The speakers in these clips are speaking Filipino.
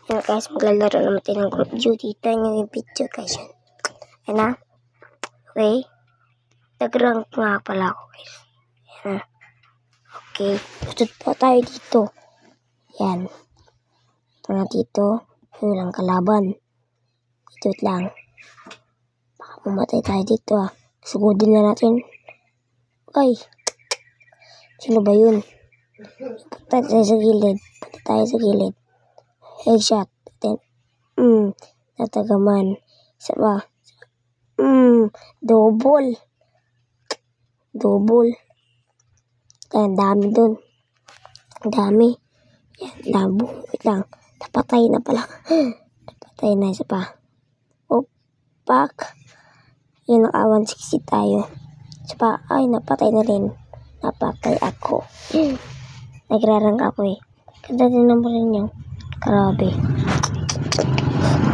Yan guys, maglalaro naman tayo ng group duty. Ito yung video guys. Yan na. Okay. Nag-rank nga pala ako guys. Yan na. Okay. Usod po tayo dito. Yan. Ito na dito. Walang kalaban. Dito lang. Baka pumatay tayo dito ah. Sugudin na natin. Okay. Sino ba yun? Punta tayo sa gilid. Headshot. Then, natagaman. Isa ba? Double. Ang dami dun. Ang dami. Yan, labo. Wait lang. Napatay na pala. Napatay na. Isa pa. Pak. Yan, naka-160 tayo. Isa pa. Ay, napatay na rin. Napatay ako. Nagrarang ako eh. Ganda din naman rin niyo. Grabe.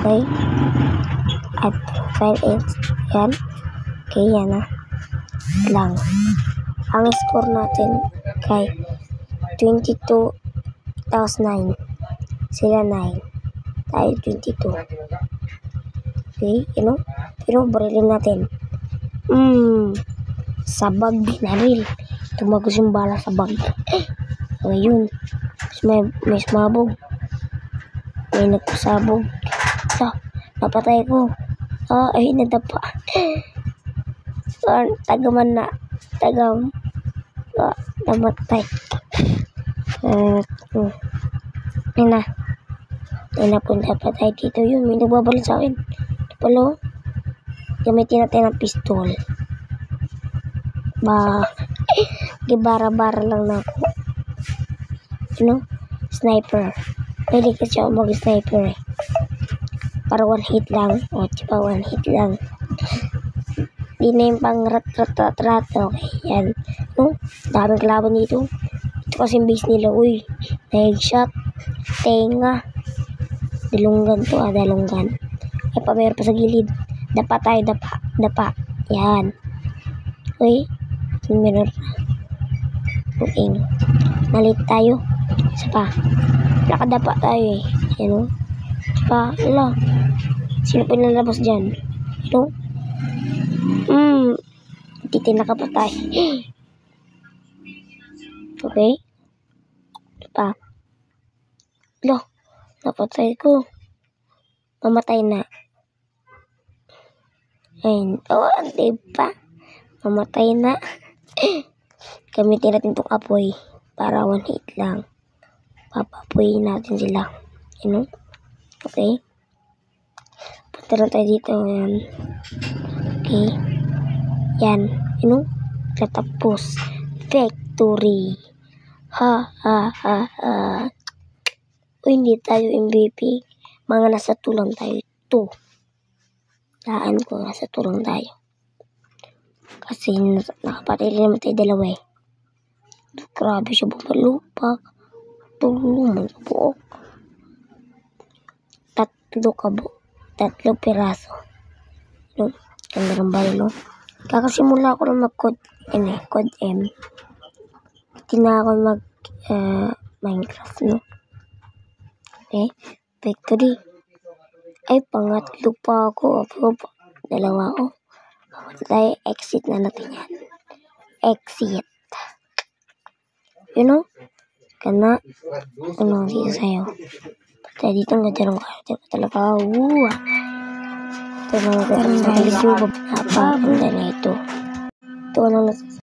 Okay. At file it. Yan. Okay, yan na. Lang. Ang score natin kay 22 tapos 9. Sila 9. Tayo 22. Okay, you know? Pero barilin natin. Sabag binaril. Tumagos yung bala sa bag. Ngayon. May sumabog. May nagpasabog. Napatay ko. Ay, nadapa. Tagaman na. Namatay. Ayun na. Ayun na punta pa tayo dito. Yun, may nagbabalik sa akin. Ito pala. Gamitin natin ang pistol. Gibara-bara lang na ako. Sniper. Pwede kasi ako mag-sniper eh. Para one hit lang. O, diba one hit lang. Di na yung pang rat. Okay, yan. Daming kalaban dito. Ito kasi yung base nila. Uy, headshot. Tenga. Dalunggan to dalunggan. Ay pa, mayroon pa sa gilid. Dapa tayo, dapa. Yan. Uy, meron na. Uing. Nalit tayo. Isa pa. Nakadapa tayo eh. Yan o. Isa pa. Ala. Sino pa nilalabas dyan? Dito nakapatay. Okay. Isa pa. Ala. Napatay ko. Mamatay na. Ayun. Diba? Mamatay na. Gamitin natin itong apoy. Para one hit lang. Papapuyin natin sila. Okay. Punta na tayo dito. Yan. Okay. Yan. Katapos. Victory. Ha. Uy, hindi tayo MVP. Mga nasa tulang tayo. Ito. Daan ko. Nasa tulang tayo. Kasi nakapatay naman tayo dalawa eh. Grabe siya bumalupak. Tulungan po. Tatlo piraso. Ganda ng balo. Kakasimula ako na mag-code M. Hindi na ako Minecraft, Okay. Victory. Ay, pangatlo pa ako. Dalawa ako. Tayo, exit na natin yan. Exit. Kana. Dito sa'yo. Tayo dito ang ganda ng karakter ko talaga. Ito na magandang video. Napakaganda na ito. Ito na